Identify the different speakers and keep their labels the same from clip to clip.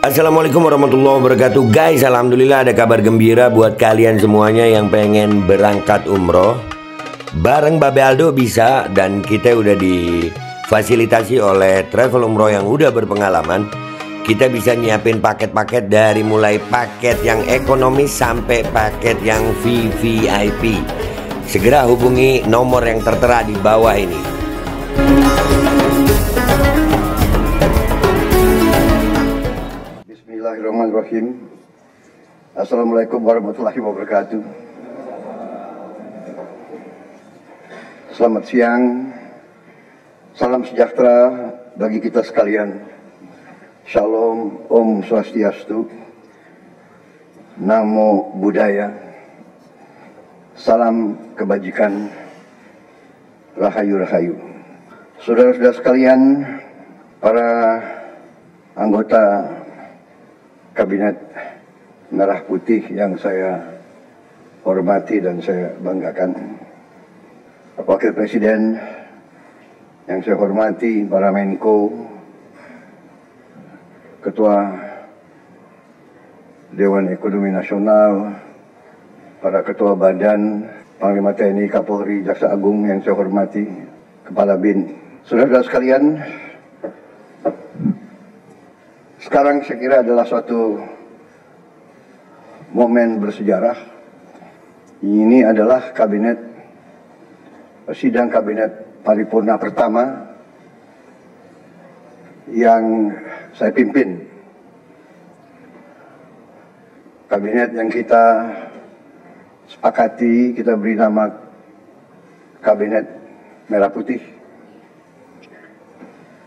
Speaker 1: Assalamualaikum warahmatullahi wabarakatuh. Guys, alhamdulillah ada kabar gembira buat kalian semuanya yang pengen berangkat umroh. Bareng Babe Aldo bisa, dan kita udah difasilitasi oleh travel umroh yang udah berpengalaman. Kita bisa nyiapin paket-paket dari mulai paket yang ekonomis sampai paket yang VVIP. Segera hubungi nomor yang tertera di bawah ini.
Speaker 2: Bismillahirrahmanirrahim. Assalamualaikum warahmatullahi wabarakatuh. Selamat siang. Salam sejahtera bagi kita sekalian. Shalom, Om Swastiastu, Namo Buddhaya, salam kebajikan, Rahayu-Rahayu. Saudara-saudara sekalian, para anggota Kabinet Merah Putih yang saya hormati dan saya banggakan, Wakil Presiden yang saya hormati, para Menko, Ketua Dewan Ekonomi Nasional, para Ketua Badan, Panglima TNI, Kapolri, Jaksa Agung yang saya hormati, Kepala BIN, saudara-saudara sekalian, sekarang saya kira adalah suatu momen bersejarah. Ini adalah sidang kabinet paripurna pertama yang saya pimpin. Kabinet yang kita sepakati, kita beri nama Kabinet Merah Putih,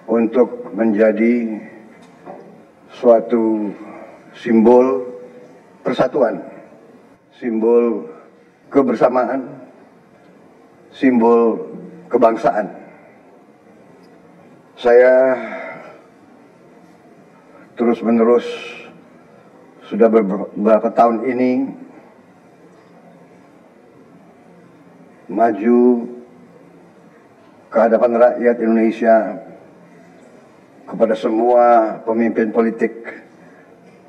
Speaker 2: untuk menjadi suatu simbol persatuan, simbol kebersamaan, simbol kebangsaan. Saya terus-menerus sudah beberapa tahun ini maju ke hadapan rakyat Indonesia, kepada semua pemimpin politik,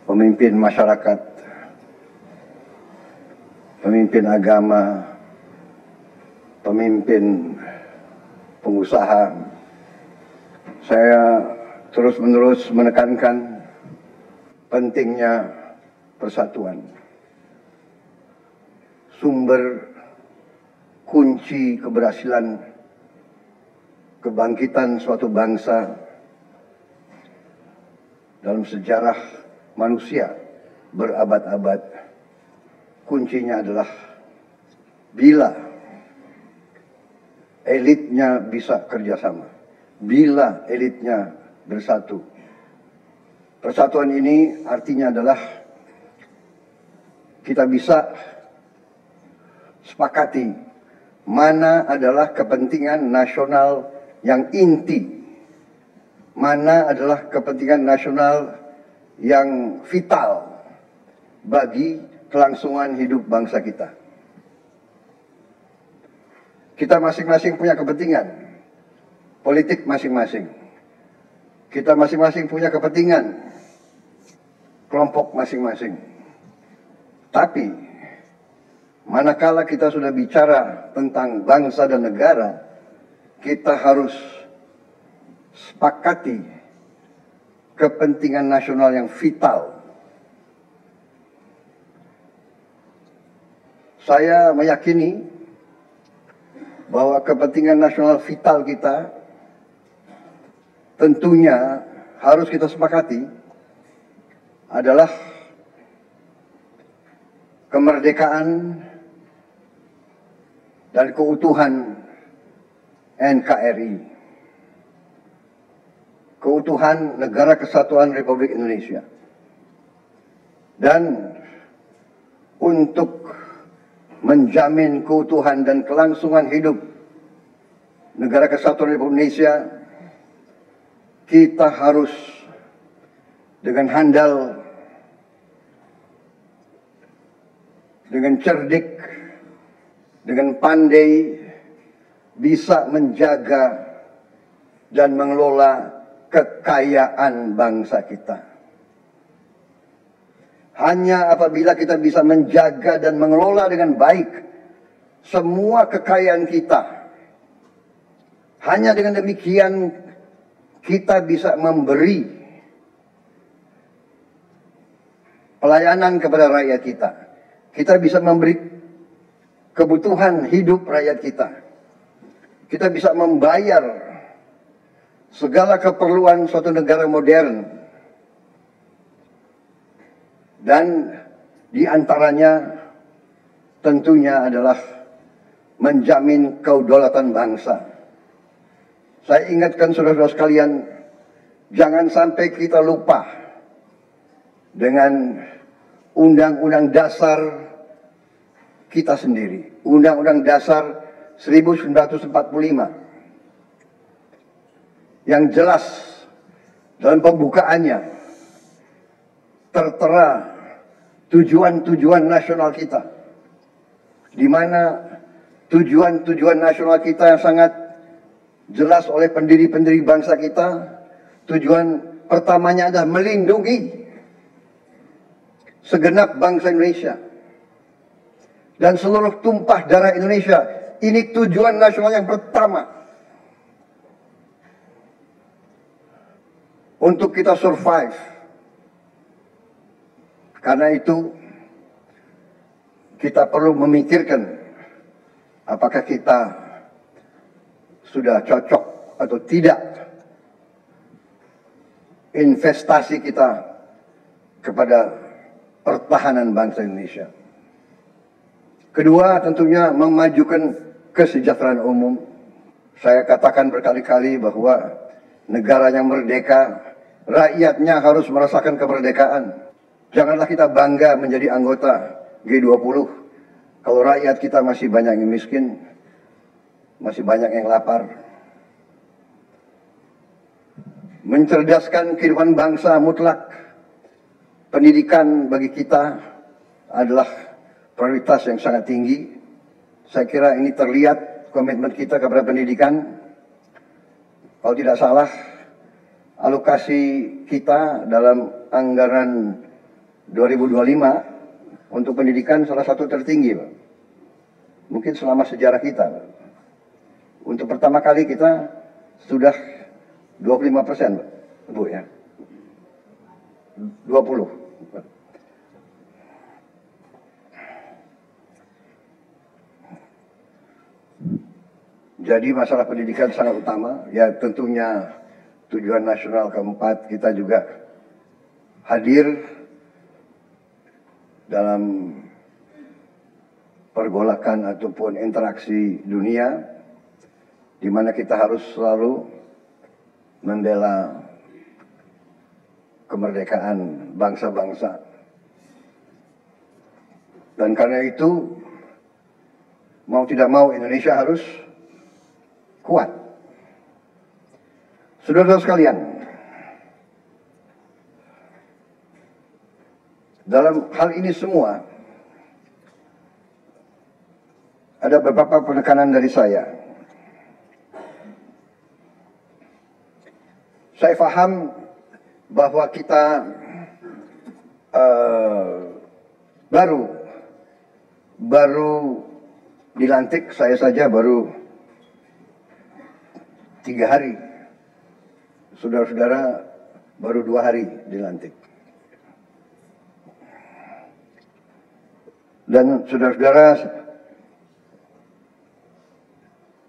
Speaker 2: pemimpin masyarakat, pemimpin agama, pemimpin pengusaha. Saya terus-menerus menekankan pentingnya persatuan. Sumber kunci keberhasilan kebangkitan suatu bangsa dalam sejarah manusia berabad-abad, kuncinya adalah bila elitnya bisa kerjasama, bila elitnya bersatu. Persatuan ini artinya adalah kita bisa sepakati mana adalah kepentingan nasional yang inti, mana adalah kepentingan nasional yang vital bagi kelangsungan hidup bangsa kita. Kita masing-masing punya kepentingan politik masing-masing. Kita masing-masing punya kepentingan kelompok masing-masing. Tapi manakala kita sudah bicara tentang bangsa dan negara, kita harus sepakati kepentingan nasional yang vital. Saya meyakini bahwa kepentingan nasional vital kita tentunya harus kita sepakati adalah kemerdekaan dan keutuhan NKRI, keutuhan Negara Kesatuan Republik Indonesia. Dan untuk menjamin keutuhan dan kelangsungan hidup Negara Kesatuan Republik Indonesia, kita harus dengan handal, dengan cerdik, dengan pandai bisa menjaga dan mengelola kekayaan bangsa kita. Hanya apabila kita bisa menjaga dan mengelola dengan baik semua kekayaan kita, hanya dengan demikian kita bisa memberi pelayanan kepada rakyat kita. Kita bisa memberi kebutuhan hidup rakyat kita. Kita bisa membayar segala keperluan suatu negara modern. Dan di antaranya tentunya adalah menjamin kedaulatan bangsa. Saya ingatkan saudara-saudara sekalian, jangan sampai kita lupa dengan Undang-Undang Dasar kita sendiri, Undang-Undang Dasar 1945, yang jelas dalam pembukaannya tertera tujuan-tujuan nasional kita, di mana tujuan-tujuan nasional kita yang sangat jelas oleh pendiri-pendiri bangsa kita. Tujuan pertamanya adalah melindungi segenap bangsa Indonesia dan seluruh tumpah darah Indonesia. Ini tujuan nasional yang pertama untuk kita survive. Karena itu kita perlu memikirkan apakah kita sudah cocok atau tidak investasi kita kepada pertahanan bangsa Indonesia. Kedua, tentunya memajukan kesejahteraan umum. Saya katakan berkali-kali bahwa negara yang merdeka, rakyatnya harus merasakan kemerdekaan. Janganlah kita bangga menjadi anggota G20 kalau rakyat kita masih banyak yang miskin, masih banyak yang lapar. Mencerdaskan kehidupan bangsa mutlak. Pendidikan bagi kita adalah prioritas yang sangat tinggi. Saya kira ini terlihat komitmen kita kepada pendidikan. Kalau tidak salah, alokasi kita dalam anggaran 2025 untuk pendidikan salah satu tertinggi, Pak. Mungkin selama sejarah kita, Pak. Untuk pertama kali kita sudah 25%, Pak. Bu ya. 20. Jadi masalah pendidikan sangat utama. Ya tentunya tujuan nasional keempat kita juga hadir dalam pergolakan ataupun interaksi dunia, di mana kita harus selalu membela kemerdekaan bangsa-bangsa. Dan karena itu, mau tidak mau Indonesia harus kuat. Saudara-saudara sekalian, dalam hal ini semua, ada beberapa penekanan dari saya. Saya paham bahwa kita baru dilantik, saya saja baru 3 hari. Saudara-saudara baru 2 hari dilantik. Dan saudara-saudara,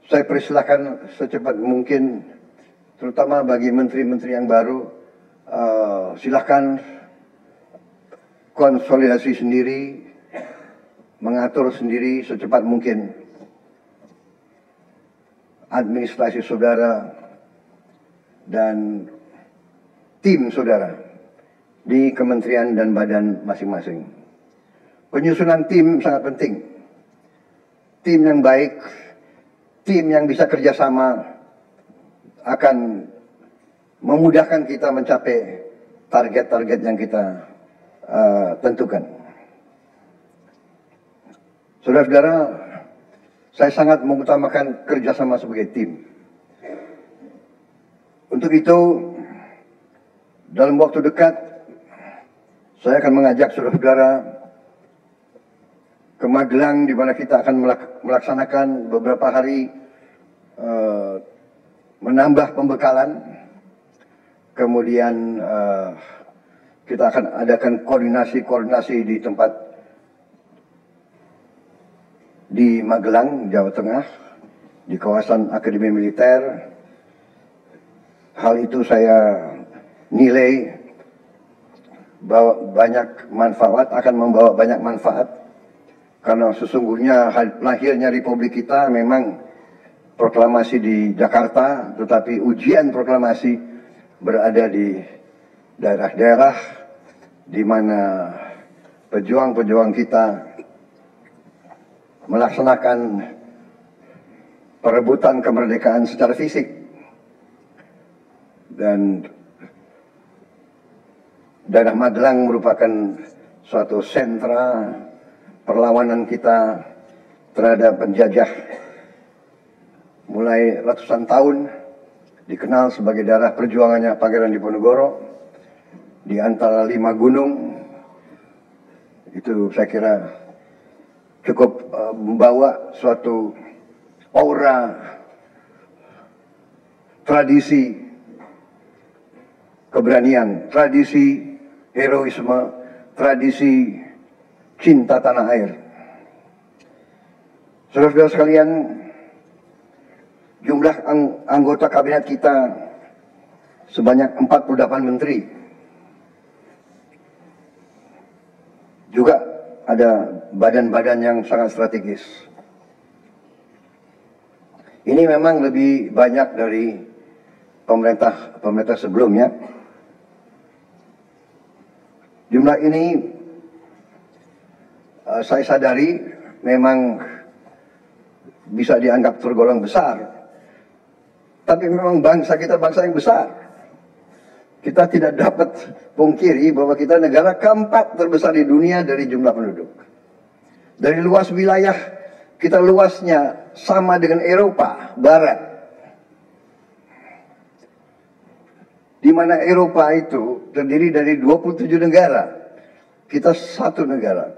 Speaker 2: saya persilahkan secepat mungkin, terutama bagi menteri-menteri yang baru, silakan konsolidasi sendiri, mengatur sendiri secepat mungkin administrasi saudara dan tim saudara di kementerian dan badan masing-masing. Penyusunan tim sangat penting. Tim yang baik, tim yang bisa kerjasama akan memudahkan kita mencapai target-target yang kita tentukan. Saudara-saudara, saya sangat mengutamakan kerjasama sebagai tim. Untuk itu, dalam waktu dekat, Saya akan mengajak saudara-saudara ke Magelang, di mana kita akan melaksanakan beberapa hari menambah pembekalan. Kemudian kita akan adakan koordinasi di tempat di Magelang, Jawa Tengah, di kawasan Akademi Militer. Hal itu saya nilai bahwa akan membawa banyak manfaat, karena sesungguhnya lahirnya Republik kita memang proklamasi di Jakarta, tetapi ujian proklamasi berada di daerah-daerah di mana pejuang-pejuang kita melaksanakan perebutan kemerdekaan secara fisik. Dan daerah Magelang merupakan suatu sentra perlawanan kita terhadap penjajah. Mulai ratusan tahun dikenal sebagai daerah perjuangannya Pangeran Diponegoro. Di antara 5 gunung, itu saya kira cukup membawa suatu aura tradisi keberanian, tradisi heroisme, tradisi cinta tanah air. Saudara-saudara sekalian, jumlah anggota kabinet kita sebanyak 48 menteri. Juga ada badan-badan yang sangat strategis. Ini memang lebih banyak dari pemerintah sebelumnya. Jumlah ini saya sadari memang bisa dianggap tergolong besar. Tapi memang bangsa kita bangsa yang besar. Kita tidak dapat pungkiri bahwa kita negara keempat terbesar di dunia dari jumlah penduduk. Dari luas wilayah, kita luasnya sama dengan Eropa Barat. Di mana Eropa itu terdiri dari 27 negara. Kita satu negara.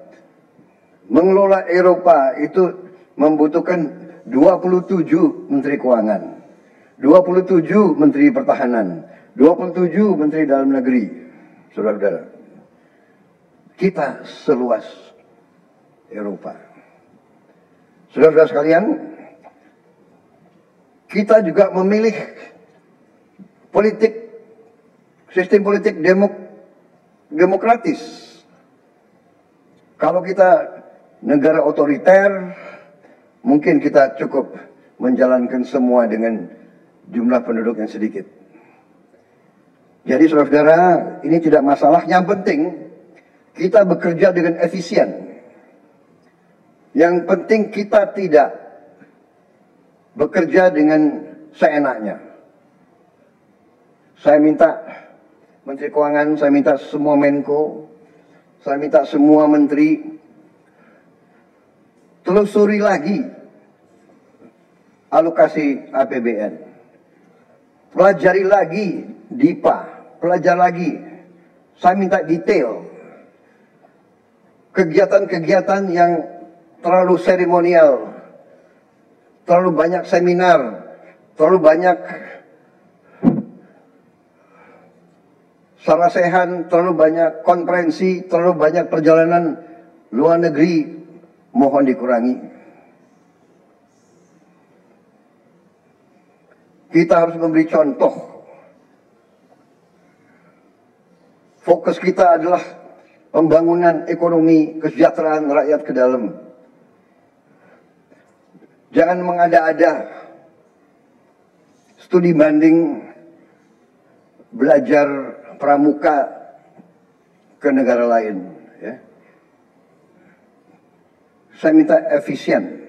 Speaker 2: Mengelola Eropa itu membutuhkan 27 menteri keuangan, 27 menteri pertahanan, 27 menteri dalam negeri. Saudara-saudara, kita seluas Eropa. Saudara-saudara sekalian, kita juga memilih sistem politik demokratis. Kalau kita negara otoriter, mungkin kita cukup menjalankan semua dengan jumlah penduduk yang sedikit. Jadi saudara-saudara, ini tidak masalah. Yang penting kita bekerja dengan efisien. Yang penting kita tidak bekerja dengan seenaknya. Saya minta Menteri Keuangan, saya minta semua Menko, saya minta semua menteri telusuri lagi alokasi APBN. Pelajari lagi DIPA, pelajari lagi. Saya minta detail. Kegiatan-kegiatan yang terlalu seremonial, terlalu banyak seminar, terlalu banyak sarasehan, terlalu banyak konferensi, terlalu banyak perjalanan luar negeri, mohon dikurangi. Kita harus memberi contoh. Fokus kita adalah pembangunan ekonomi, kesejahteraan rakyat ke dalam. Jangan mengada-ada. Studi banding, belajar pramuka ke negara lain. Ya. Saya minta efisien.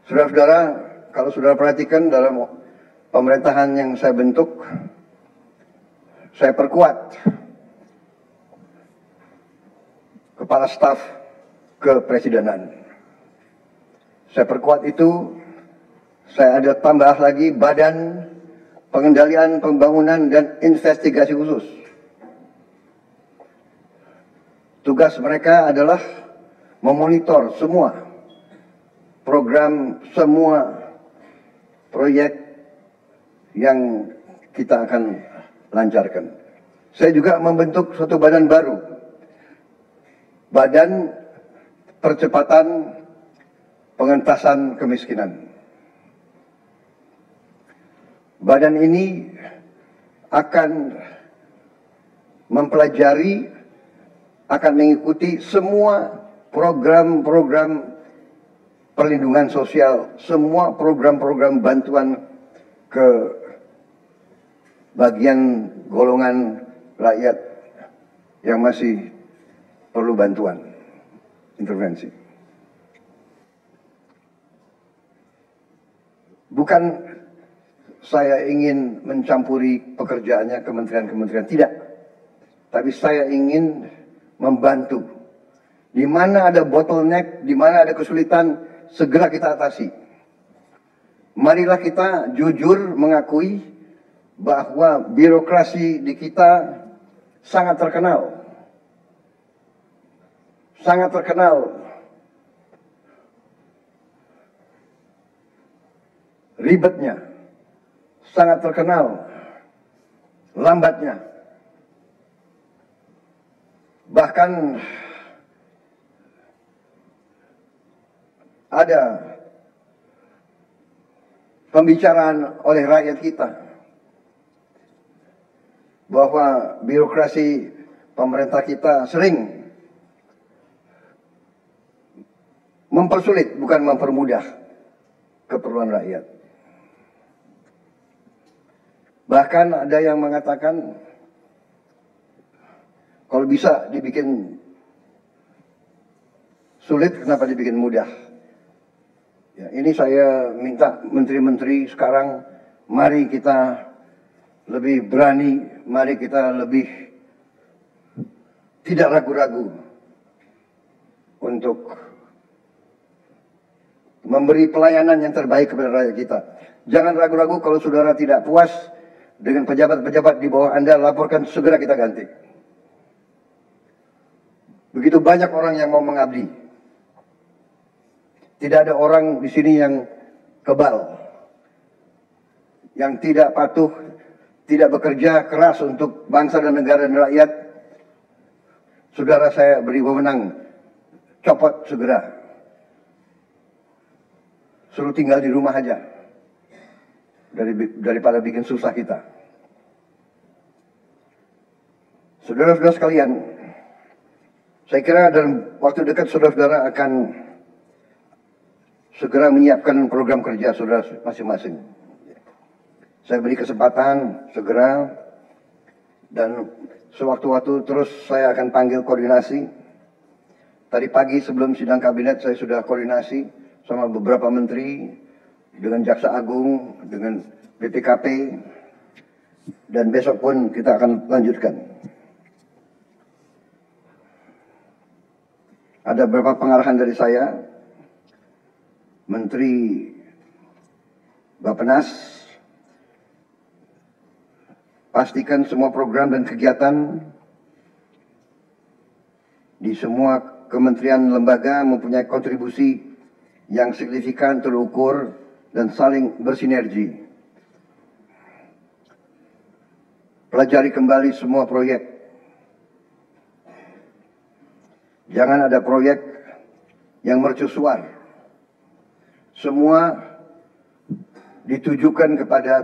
Speaker 2: Saudara-saudara, kalau saudara perhatikan dalam pemerintahan yang saya bentuk, saya perkuat kepala staf kepresidenan. Saya perkuat itu, saya ada tambah lagi badan pengendalian pembangunan dan investigasi khusus. Tugas mereka adalah memonitor semua program, semua proyek yang kita akan lancarkan. Saya juga membentuk suatu badan baru, Badan Percepatan Pengentasan Kemiskinan. Badan ini akan mempelajari, akan mengikuti semua program-program perlindungan sosial, semua program-program bantuan ke bagian golongan rakyat yang masih perlu bantuan, intervensi. Bukan saya ingin mencampuri pekerjaannya kementerian-kementerian, tidak. Tapi saya ingin membantu. Di mana ada bottleneck, di mana ada kesulitan, segera kita atasi. Marilah kita jujur mengakui bahwa birokrasi di kita sangat terkenal. Sangat terkenal ribetnya, sangat terkenal lambatnya. Bahkan ada pembicaraan oleh rakyat kita bahwa birokrasi pemerintah kita sering mempersulit, bukan mempermudah keperluan rakyat. Bahkan ada yang mengatakan kalau bisa dibikin sulit, kenapa dibikin mudah? Ya, ini saya minta menteri-menteri sekarang, mari kita lebih berani, mari kita lebih tidak ragu-ragu untuk memberi pelayanan yang terbaik kepada rakyat kita. Jangan ragu-ragu kalau saudara tidak puas dengan pejabat-pejabat di bawah Anda, laporkan, segera kita ganti. Begitu banyak orang yang mau mengabdi. Tidak ada orang di sini yang kebal, yang tidak patuh, tidak bekerja keras untuk bangsa dan negara dan rakyat. Saudara saya beri wewenang, copot segera. Suruh tinggal di rumah aja, daripada bikin susah kita. Saudara-saudara sekalian, saya kira dalam waktu dekat saudara-saudara akan segera menyiapkan program kerja saudara masing-masing. Saya beri kesempatan segera, dan sewaktu-waktu terus saya akan panggil koordinasi. Tadi pagi sebelum sidang kabinet saya sudah koordinasi sama beberapa menteri, dengan Jaksa Agung, dengan BPKP, dan besok pun kita akan lanjutkan. Ada beberapa pengarahan dari saya, Menteri Bappenas, pastikan semua program dan kegiatan di semua kementerian lembaga mempunyai kontribusi yang signifikan, terukur, dan saling bersinergi. Pelajari kembali semua proyek. Jangan ada proyek yang mercusuar. Semua ditujukan kepada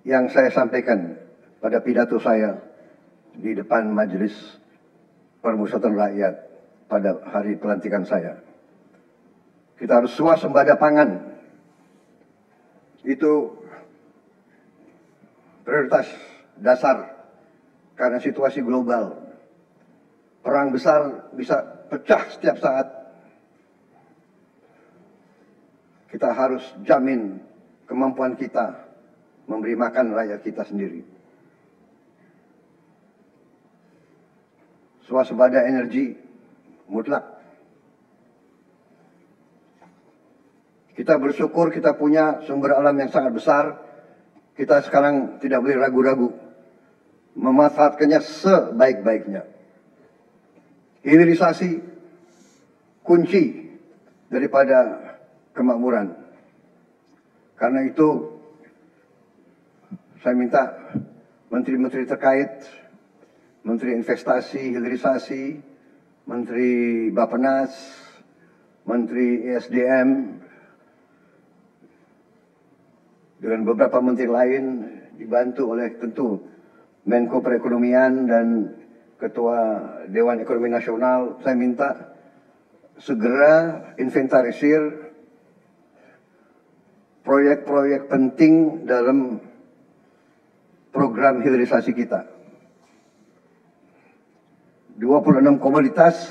Speaker 2: yang saya sampaikan pada pidato saya di depan Majelis Permusyawaratan Rakyat pada hari pelantikan saya. Kita harus swasembada pangan. Itu prioritas dasar karena situasi global. Perang besar bisa pecah setiap saat. Kita harus jamin kemampuan kita memberi makan rakyat kita sendiri. Swasembada energi mutlak. Kita bersyukur kita punya sumber alam yang sangat besar, Kita sekarang tidak boleh ragu-ragu memanfaatkannya sebaik-baiknya. Hilirisasi kunci daripada kemakmuran. Karena itu saya minta menteri-menteri terkait, Menteri Investasi, Hilirisasi, Menteri Bappenas, Menteri ESDM, dengan beberapa menteri lain dibantu oleh tentu Menko Perekonomian dan Ketua Dewan Ekonomi Nasional. Saya minta segera inventarisir proyek-proyek penting dalam program hilirisasi kita. 26 komoditas,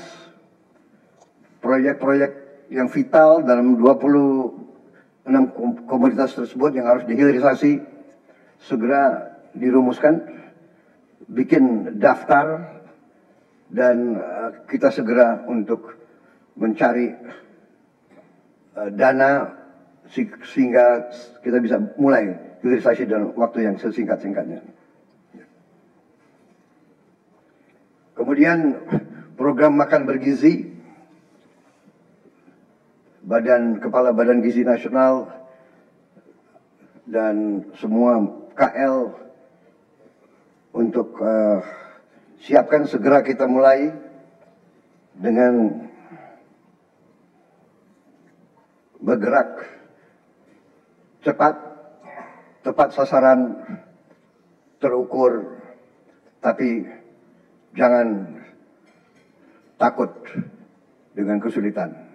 Speaker 2: proyek-proyek yang vital dalam 26 komoditas tersebut yang harus dihilirisasi segera dirumuskan, bikin daftar, dan kita segera untuk mencari dana sehingga kita bisa mulai hilirisasi dalam waktu yang sesingkat-singkatnya. Kemudian program makan bergizi, Kepala Badan Gizi Nasional dan semua KL untuk siapkan segera kita mulai dengan bergerak cepat, tepat sasaran, terukur, tapi jangan takut dengan kesulitan.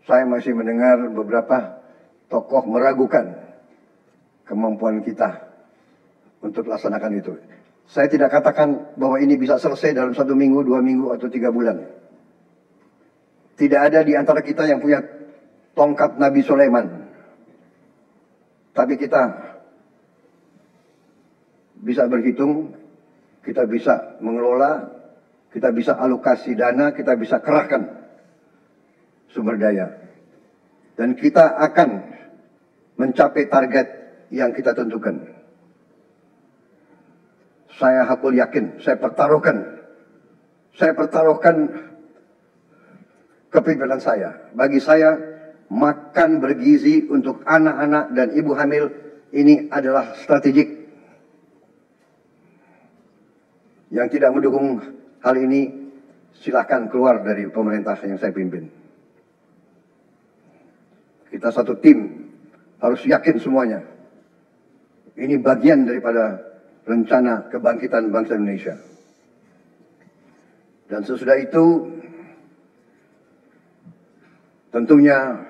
Speaker 2: Saya masih mendengar beberapa tokoh meragukan kemampuan kita untuk laksanakan itu. Saya tidak katakan bahwa ini bisa selesai dalam 1 minggu, 2 minggu, atau 3 bulan. Tidak ada di antara kita yang punya tongkat Nabi Sulaiman. Tapi kita bisa berhitung, kita bisa mengelola, kita bisa alokasi dana, kita bisa kerahkan sumber daya. Dan kita akan mencapai target yang kita tentukan. Saya hakul yakin, saya pertaruhkan kepimpinan saya. Bagi saya, makan bergizi untuk anak-anak dan ibu hamil ini adalah strategik. Yang tidak mendukung hal ini, silakan keluar dari pemerintah yang saya pimpin. Kita satu tim, harus yakin semuanya. Ini bagian daripada rencana kebangkitan bangsa Indonesia. Dan sesudah itu, tentunya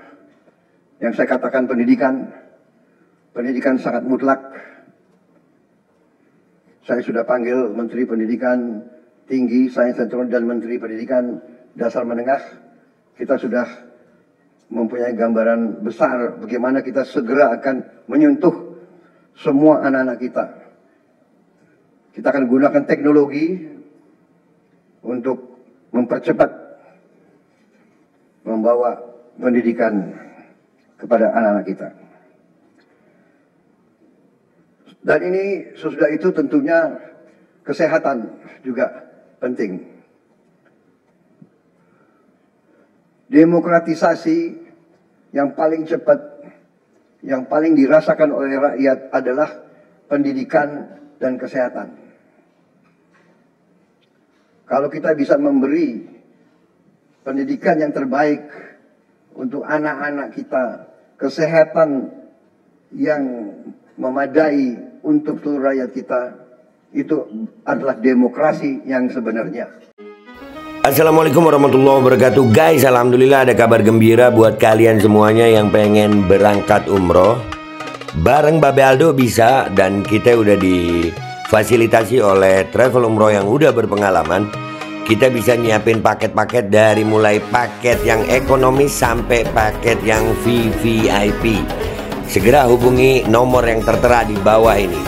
Speaker 2: yang saya katakan pendidikan sangat mutlak. Saya sudah panggil Menteri Pendidikan Tinggi, Sains dan Teknologi, dan Menteri Pendidikan Dasar Menengah. Kita sudah mempunyai gambaran besar bagaimana kita segera akan menyentuh semua anak-anak kita. Kita akan gunakan teknologi untuk mempercepat membawa pendidikan kepada anak-anak kita. Dan ini sesudah itu tentunya kesehatan juga penting. Demokratisasi yang paling cepat, yang paling dirasakan oleh rakyat adalah pendidikan dan kesehatan. Kalau kita bisa memberi pendidikan yang terbaik untuk anak-anak kita, kesehatan yang memadai untuk seluruh rakyat kita, itu adalah demokrasi yang sebenarnya.
Speaker 1: Assalamualaikum warahmatullahi wabarakatuh. Guys, alhamdulillah ada kabar gembira buat kalian semuanya yang pengen berangkat umroh. Bareng Babe Aldo bisa, dan kita udah difasilitasi oleh travel umroh yang udah berpengalaman. Kita bisa nyiapin paket-paket dari mulai paket yang ekonomis sampai paket yang VVIP. Segera hubungi nomor yang tertera di bawah ini.